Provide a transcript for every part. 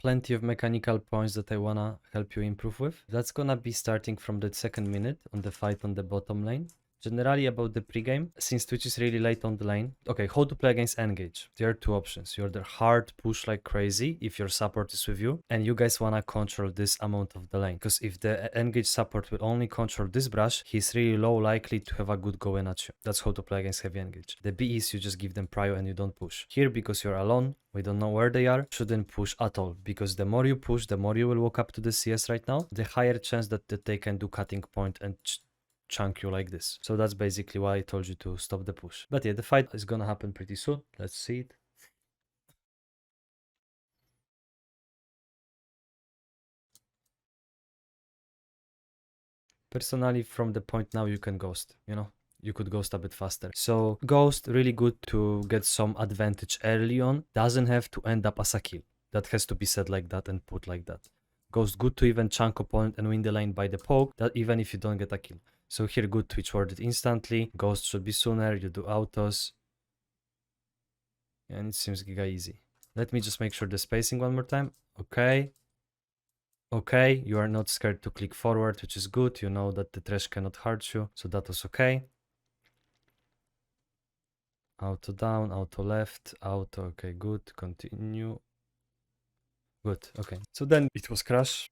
plenty of mechanical points that I wanna help you improve with. That's gonna be starting from the second minute on the fight on the bottom lane. Generally about the pregame, since Twitch is really late on the lane. Okay, how to play against engage. There are two options. You either hard push like crazy if your support is with you, and you guys wanna control this amount of the lane. Because if the engage support will only control this brush, he's really low likely to have a good going at you. That's how to play against heavy engage. The B is you just give them prio and you don't push. Here, because you're alone, we don't know where they are, shouldn't push at all, because the more you push, the more you will walk up to the CS right now, the higher chance that they can do cutting point and chunk you like this. So that's basically why I told you to stop the push. But yeah, the fight is gonna happen pretty soon. Let's see it. Personally, from the point now you can ghost, you know? You could ghost a bit faster. So ghost, really good to get some advantage early on. Doesn't have to end up as a kill. That has to be said like that and put like that. Ghost, good to even chunk opponent and win the lane by the poke, that even if you don't get a kill. So here, good Twitch warded instantly. Ghost should be sooner. You do autos. And it seems giga easy. Let me just make sure the spacing one more time. Okay. Okay, you are not scared to click forward, which is good. You know that the trash cannot hurt you. So that was okay. Auto down, auto left, auto. Okay, good. Continue. Good. Okay. So then it was crash.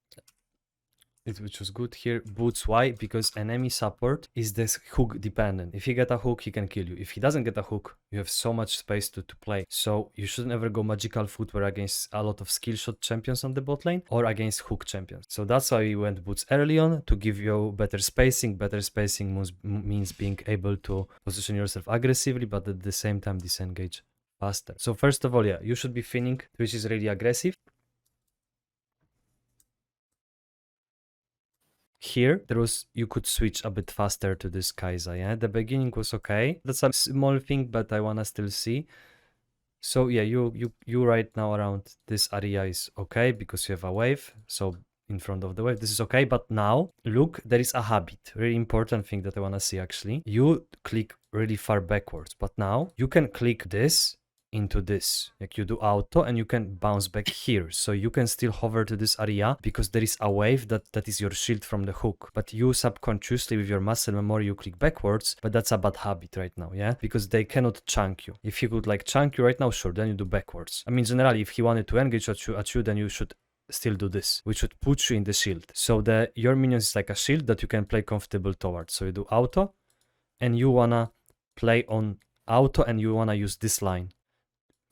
Which was good here. Boots, why? Because enemy support is this hook dependent. If he get a hook, he can kill you. If he doesn't get a hook, you have so much space to play. So you shouldn't ever go magical footwear against a lot of skill shot champions on the bot lane or against hook champions. So that's why we went boots early on, to give you better spacing. Better spacing means being able to position yourself aggressively, but at the same time disengage faster. So first of all, yeah, you should be finning, which is really aggressive. Here, you could switch a bit faster to this Kai'Sa, yeah? The beginning was okay. That's a small thing, but I wanna still see. So yeah, you right now around this area is okay, because you have a wave. So in front of the wave, this is okay. But now, look, there is a habit. Really important thing that I wanna see actually. You click really far backwards, but now you can click this into this, like you do auto, and you can bounce back here, so you can still hover to this area because there is a wave that is your shield from the hook. But you subconsciously with your muscle memory you click backwards, but that's a bad habit right now, yeah, because they cannot chunk you. If he could like chunk you right now, sure, then you do backwards. I mean, generally, if he wanted to engage at you, then you should still do this, which would put you in the shield. So your minions is like a shield that you can play comfortable towards. So you do auto, and you wanna play on auto, and you wanna use this line,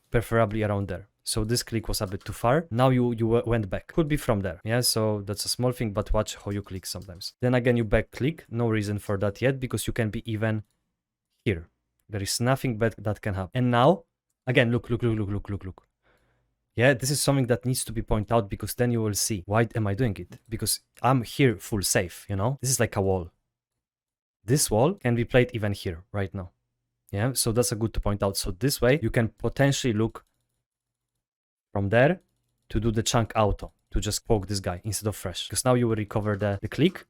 preferably around there. So this click was a bit too far. Now you went back. Could be from there. Yeah, so that's a small thing, but watch how you click sometimes. Then again, you back click. No reason for that yet, because you can be even here. There is nothing bad that can happen. And now, again, look. Yeah, this is something that needs to be pointed out, because then you will see, why am I doing it? Because I'm here full safe, you know? This is like a wall. This wall can be played even here right now. Yeah, so that's a good to point out. So this way you can potentially look from there to do the chunk auto, to just poke this guy instead of fresh, because now you will recover the click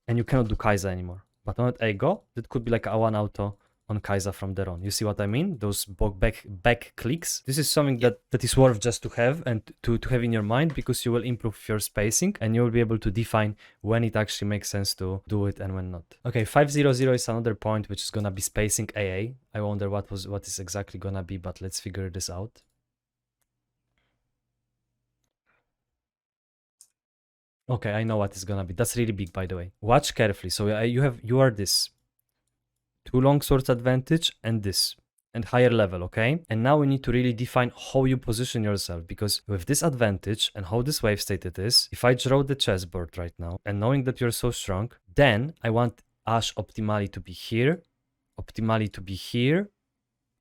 and you cannot do Kai'Sa anymore. But on that go, that could be like a one auto on Kai'Sa from there on. You see what I mean? Those back clicks. This is something that is worth just to have and to have in your mind, because you will improve your spacing and you will be able to define when it actually makes sense to do it and when not. Okay, 500 is another point, which is gonna be spacing AA. I wonder what is exactly gonna be, but let's figure this out. Okay, I know what it's gonna be. That's really big, by the way. Watch carefully. So you are this 2 long swords advantage and this, and higher level, okay? And now we need to really define how you position yourself, because with this advantage and how this wave state it is, if I draw the chessboard right now, and knowing that you're so strong, then I want Ashe optimally to be here, optimally to be here,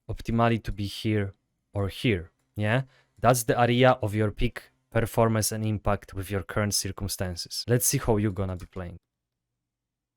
optimally to be here or here, yeah? That's the area of your peak performance and impact with your current circumstances. Let's see how you're gonna be playing.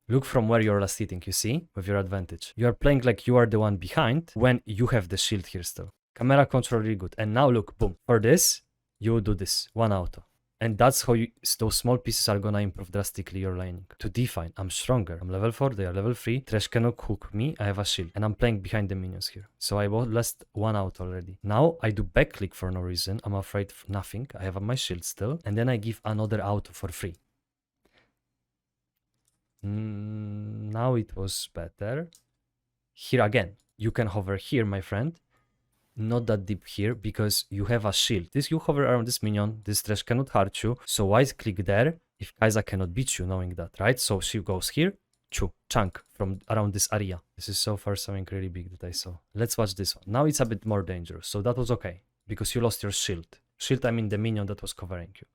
Look from where you're last hitting, you see, with your advantage. You are playing like you are the one behind when you have the shield here still. Camera control really good. And now look, boom. For this, you do this, one auto. And that's how those small pieces are gonna improve drastically your laning. To define, I'm stronger. I'm level 4, they are level 3. Thresh cannot hook me, I have a shield. And I'm playing behind the minions here. So I lost one out already. Now I do back click for no reason. I'm afraid of nothing. I have my shield still. And then I give another auto for free. Now it was better. Here again, you can hover here, my friend. Not that deep here because you have a shield. This you hover around this minion, this Thresh cannot hurt you. So why click there if Kai'Sa cannot beat you knowing that, right? So she goes here, chunk from around this area. This is so far something really big that I saw. Let's watch this one. Now it's a bit more dangerous. So that was okay because you lost your shield. Shield, I mean the minion that was covering you.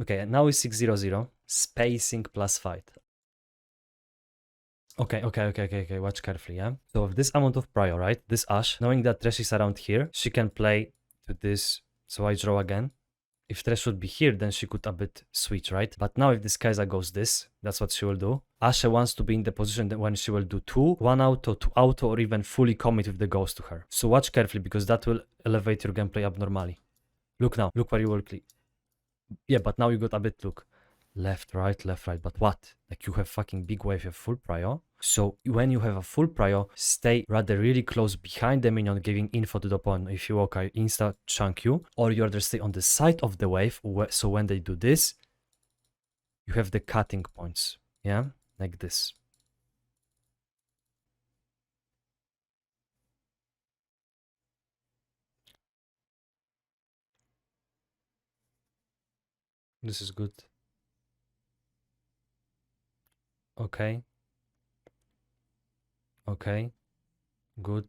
Okay, and now it's 6-0-0. Spacing plus fight. Okay, watch carefully, yeah? So with this amount of prio, right? This Ashe, knowing that Thresh is around here, she can play to this. So I draw again. If Thresh would be here, then she could a bit switch, right? But now if this Kai'Sa goes this, that's what she will do. Ashe wants to be in the position that when she will do 1 auto, 2 auto, or even fully commit with the ghost to her. So watch carefully because that will elevate your gameplay abnormally. Look now, look where you will click. Yeah, but now you got a bit, look. Left, right, but what? Like you have fucking big wave, you have full prio. So when you have a full prio, stay rather really close behind the minion, giving info to the opponent. If you walk, I insta chunk you, or you rather stay on the side of the wave. So when they do this, you have the cutting points. Yeah, like this. This is good. Okay. Okay. Good.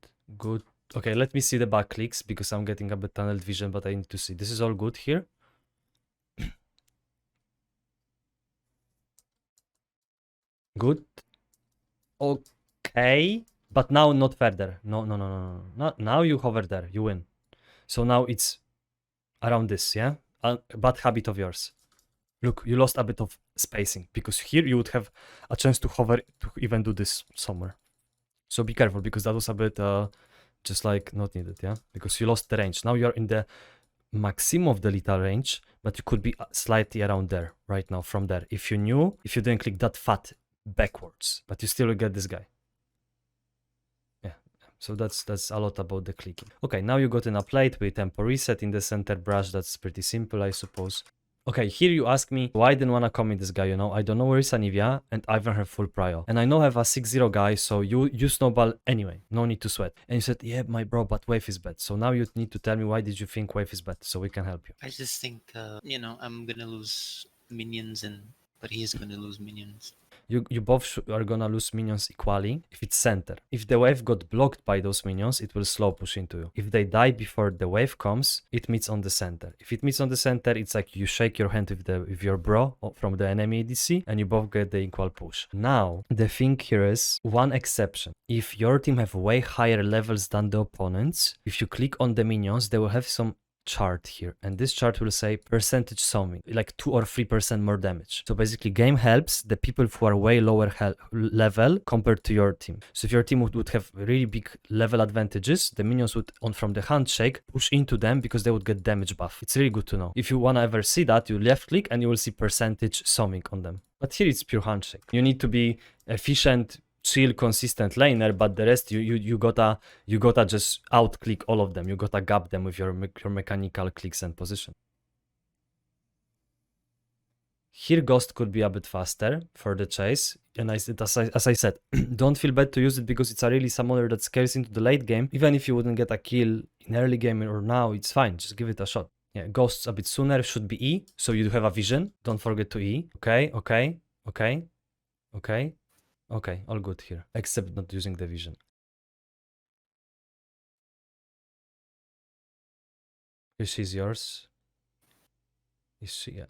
Okay, let me see the back clicks because I'm getting a bit tunnel vision, but I need to see. This is all good here. Good. Okay. But now not further. No. Now you hover there. You win. So now it's around this, yeah? Bad habit of yours. Look, you lost a bit of spacing because here you would have a chance to hover to even do this somewhere. So be careful because that was a bit just like not needed, yeah? Because you lost the range. Now you're in the maximum of the lethal range, but you could be slightly around there right now from there. If you didn't click that fat backwards, but you still will get this guy. Yeah, so that's a lot about the clicking. Okay, now you got in a plate with tempo reset in the center brush. That's pretty simple, I suppose. Okay, here you ask me why I didn't want to commit this guy, you know? I don't know where is Anivia, and I don't have full prio. And I know I have a 6-0 guy, so you snowball anyway. No need to sweat. And you said, yeah, my bro, but wave is bad. So now you need to tell me why did you think wave is bad, so we can help you. I just think, I'm gonna lose minions, but he is gonna lose minions. You both are gonna lose minions equally if it's center. If the wave got blocked by those minions, it will slow push into you. If they die before the wave comes, it meets on the center. If it meets on the center, it's like you shake your hand with your bro from the enemy ADC and you both get the equal push. Now, the thing here is one exception. If your team have way higher levels than the opponents, if you click on the minions, they will have some chart here, and this chart will say percentage something like 2 or 3% more damage. So basically game helps the people who are way lower level compared to your team. So if your team would have really big level advantages, the minions would from the handshake push into them because they would get damage buff. It's really good to know. If you want to ever see that, you left click and you will see percentage something on them. But here it's pure handshake. You need to be efficient, chill, consistent laner, but the rest you gotta just out click all of them. You gotta gap them with your mechanical clicks and position. Here Ghost could be a bit faster for the chase, and as I said, don't feel bad to use it because it's a really summoner that scares into the late game. Even if you wouldn't get a kill in early game or now, it's fine, just give it a shot. Yeah, Ghost's a bit sooner, should be E, so you have a vision. Don't forget to E. Okay. Okay, all good here, except not using the vision. Is she's yours? Is she? Yeah.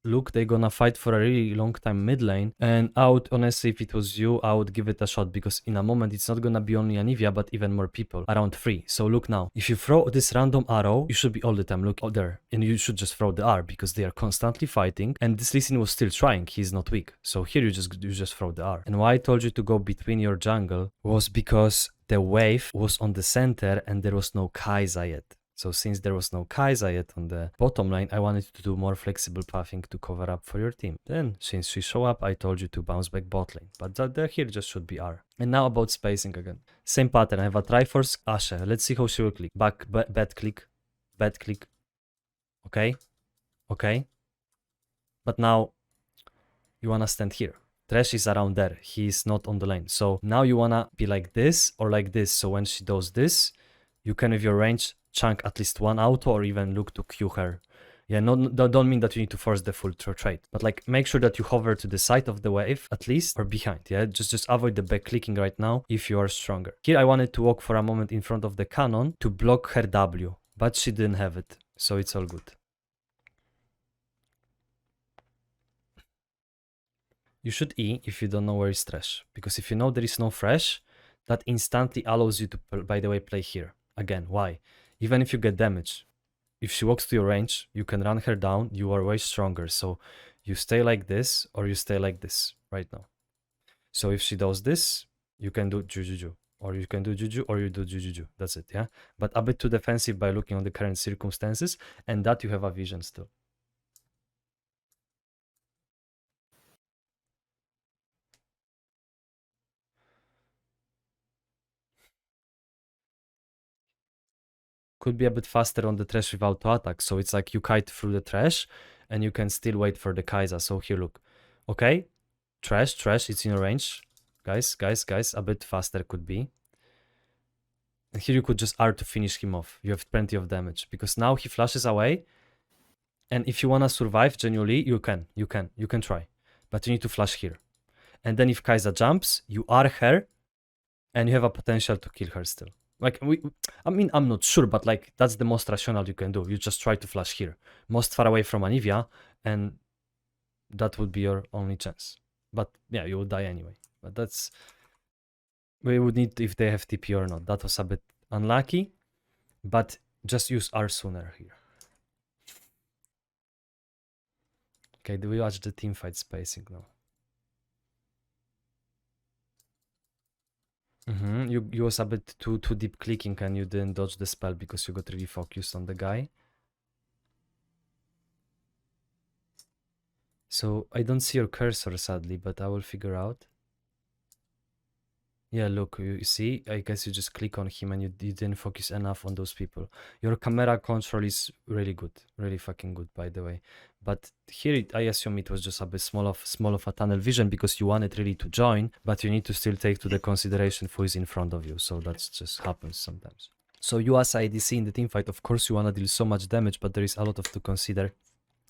Look, they're gonna fight for a really long time mid lane, and honestly, if it was you, I would give it a shot, because in a moment it's not gonna be only Anivia, but even more people, around 3. So look now, if you throw this random arrow, you should be all the time, look out there, and you should just throw the R, because they are constantly fighting, and this Lee Sin was still trying, he's not weak. So here you just throw the R. And why I told you to go between your jungle was because the wave was on the center and there was no Kai'Sa yet. So since there was no Kai'Sa yet on the bottom lane, I wanted to do more flexible pathing to cover up for your team. Then, since she show up, I told you to bounce back bot lane. But here just should be R. And now about spacing again. Same pattern. I have a Triforce Ashe. Let's see how she will click. Bad click. Bad click. Okay. Okay. But now, you wanna stand here. Thresh is around there. He is not on the lane. So now you wanna be like this or like this. So when she does this, you can with your range chunk at least one auto or even look to Q her. Yeah, don't mean that you need to force the full trade, but like make sure that you hover to the side of the wave at least or behind. Yeah, just avoid the back clicking right now if you are stronger. Here I wanted to walk for a moment in front of the cannon to block her W, but she didn't have it, so it's all good. You should E if you don't know where is Thresh, because if you know there is no Thresh, that instantly allows you to, by the way, play here. Again, why? Even if you get damage, if she walks to your range, you can run her down, you are way stronger. So you stay like this or you stay like this right now. So if she does this, you can do Jujuju, or you can do Juju, or you do Jujuju. That's it, yeah? But a bit too defensive by looking on the current circumstances, and that you have a vision still. Could be a bit faster on the Thresh with auto attack. So it's like you kite through the Thresh and you can still wait for the Kai'Sa. So here, look. Okay, Thresh, it's in your range. Guys, a bit faster could be. And here you could just R to finish him off. You have plenty of damage because now he flashes away. And if you want to survive genuinely, you can try. But you need to flash here. And then if Kai'Sa jumps, you R her and you have a potential to kill her still. Like, I'm not sure, but like, that's the most rational you can do. You just try to flash here. Most far away from Anivia, and that would be your only chance. But yeah, you would die anyway. But that's... We would need if they have TP or not. That was a bit unlucky, but just use R sooner here. Okay, do we watch the teamfight spacing now? You was a bit too deep clicking and you didn't dodge the spell because you got really focused on the guy. So I don't see your cursor sadly, but I will figure out. Yeah, look, you see, I guess you just click on him and you didn't focus enough on those people. Your camera control is really good, really fucking good, by the way. But here, I assume it was just a bit small of a tunnel vision because you wanted really to join, but you need to still take to the consideration who is in front of you. So that just happens sometimes. So you as ADC in the teamfight, of course, you want to deal so much damage, but there is a lot of to consider,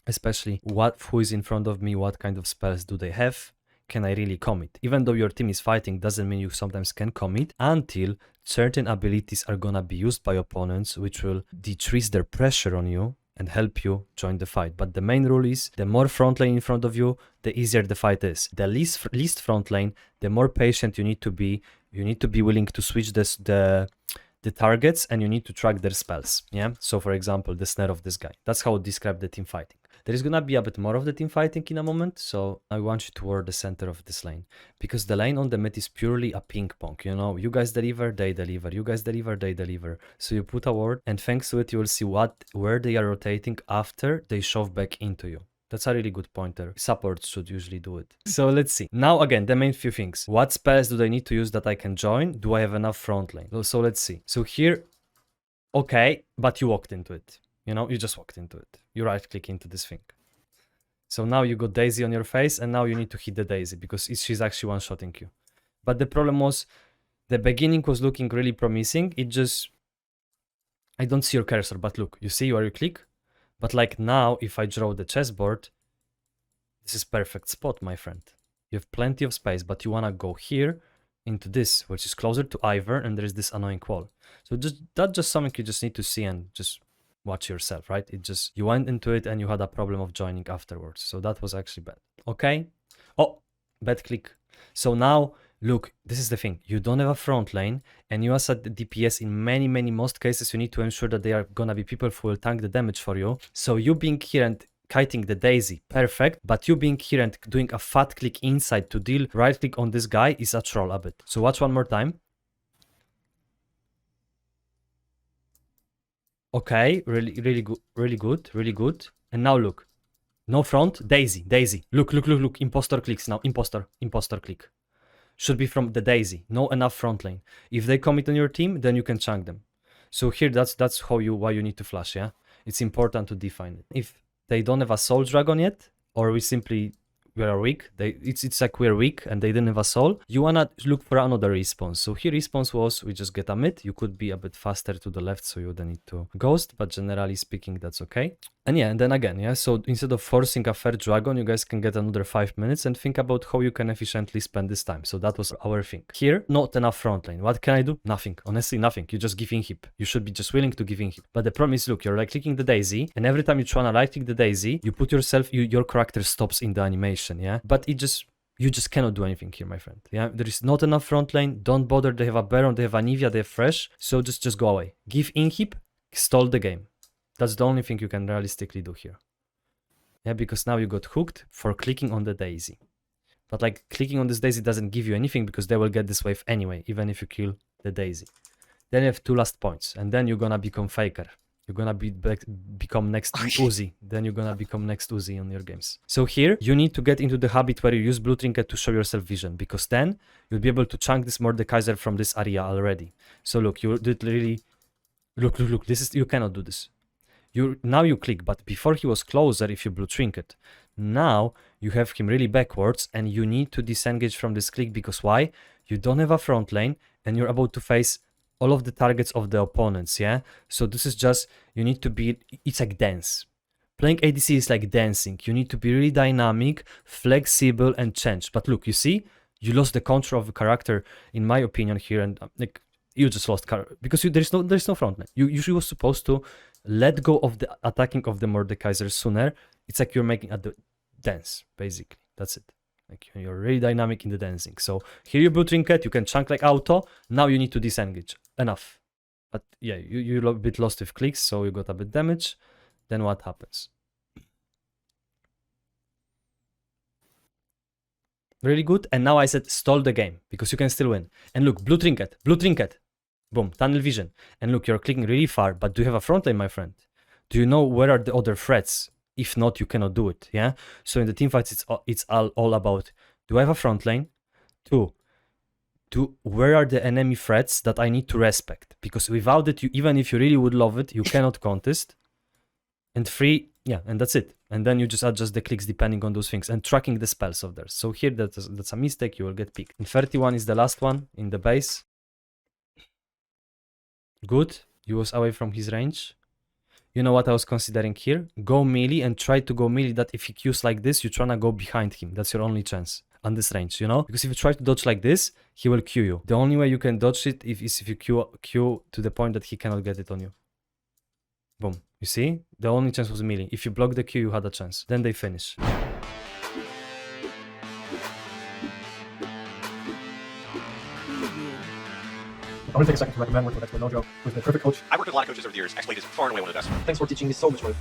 especially who is in front of me, what kind of spells do they have. Can I really commit? Even though your team is fighting, doesn't mean you sometimes can commit until certain abilities are gonna be used by opponents, which will decrease their pressure on you and help you join the fight. But the main rule is the more front lane in front of you, the easier the fight is. The least front lane, the more patient you need to be. You need to be willing to switch the targets and you need to track their spells. Yeah. So for example, the snare of this guy. That's how I describe the team fighting. There is gonna be a bit more of the team fighting in a moment, so I want you toward the center of this lane. Because the lane on the mid is purely a ping pong, you know? You guys deliver, they deliver. You guys deliver, they deliver. So you put a ward, and thanks to it, you will see where they are rotating after they shove back into you. That's a really good pointer. Supports should usually do it. So let's see. Now again, the main few things. What spells do they need to use that I can join? Do I have enough front lane? So let's see. So here, okay, but you walked into it. You know, you just walked into it. You right click into this thing. So now you got Daisy on your face and now you need to hit the Daisy because she's actually one-shotting you. But the problem was the beginning was looking really promising. It just... I don't see your cursor, but look, you see where you click? But like now, if I draw the chessboard, this is perfect spot, my friend. You have plenty of space, but you want to go here into this, which is closer to Ivor, and there is this annoying wall. So that's just something you just need to see and just watch yourself, right? It just, you went into it and you had a problem of joining afterwards. So that was actually bad. Okay. Oh, bad click. So now, look, this is the thing. You don't have a front lane and you as a DPS in most cases, you need to ensure that they are gonna be people who will tank the damage for you. So you being here and kiting the Daisy, perfect. But you being here and doing a fat click inside to deal right click on this guy is a troll a bit. So watch one more time. Okay, really good, really good. And now look. No front, Daisy. Look. Impostor clicks now. Impostor click. Should be from the Daisy. No enough front lane. If they commit on your team, then you can chunk them. So here, that's why you need to flash, yeah? It's important to define it. If they don't have a Soul Dragon yet, or we are weak, it's like we're weak and they didn't have a soul, you wanna look for another response. So here response was we just get a mid. You could be a bit faster to the left, so you don't need to ghost, but generally speaking, that's okay. And yeah, and then again, yeah, so instead of forcing a fair dragon, you guys can get another 5 minutes and think about how you can efficiently spend this time. So that was our thing. Here, not enough front lane. What can I do? Nothing. Honestly, nothing. You just give inhib. You should be just willing to give inhib. But the problem is, look, you're like clicking the Daisy, and every time you try to right click the Daisy, you put yourself, your character stops in the animation, yeah? But you just cannot do anything here, my friend. Yeah, there is not enough front lane. Don't bother. They have a Baron, they have a Nivea, they have Fresh. So just go away. Give inhib, stall the game. That's the only thing you can realistically do here. Yeah, because now you got hooked for clicking on the Daisy. But like clicking on this Daisy doesn't give you anything because they will get this wave anyway, even if you kill the Daisy. Then you have 2 last points, and then you're gonna become Faker. You're gonna become next Uzi. Then you're gonna become next Uzi on your games. So here, you need to get into the habit where you use Blue Trinket to show yourself vision, because then you'll be able to chunk this Mordekaiser from this area already. So look, you did really... Look, this is... You cannot do this. Now you click, but before he was closer if you Blue Trinket. Now you have him really backwards, and you need to disengage from this click, because why? You don't have a front lane, and you're about to face all of the targets of the opponents, yeah? So this is just, you need to be, it's like dance. Playing ADC is like dancing. You need to be really dynamic, flexible, and change. But look, you see, you lost the control of the character, in my opinion here, and like, you just lost because there's no front line. You were supposed to let go of the attacking of the Mordekaiser sooner. It's like you're making a dance, basically. That's it. Like you're really dynamic in the dancing. So here you Blue Trinket, you can chunk like auto. Now you need to disengage. Enough. But yeah, you're a bit lost with clicks, so you got a bit damage. Then what happens? Really good. And now I said stall the game, because you can still win. And look, Blue Trinket. Boom, tunnel vision. And look, you're clicking really far, but do you have a front lane, my friend? Do you know where are the other threats? If not, you cannot do it, yeah? So in the team fights, it's all about, do I have a front lane? 2, where are the enemy threats that I need to respect? Because without it, even if you really would love it, you cannot contest. And 3, yeah, and that's it. And then you just adjust the clicks depending on those things and tracking the spells of theirs. So here, that's a mistake, you will get picked. And 31 is the last one in the base. Good, he was away from his range. You know what I was considering here? Go melee and try to go melee, that if he queues like this, you're trying to go behind him. That's your only chance on this range, you know? Because if you try to dodge like this, he will queue you. The only way you can dodge it is if you queue to the point that he cannot get it on you. Boom. You see? The only chance was melee. If you block the queue, you had a chance. Then they finish. I'm going to take a second to recommend working with Expert Mojo, who's been a perfect coach. I worked with a lot of coaches over the years. Exploit is far and away one of the best. Thanks for teaching me so much more.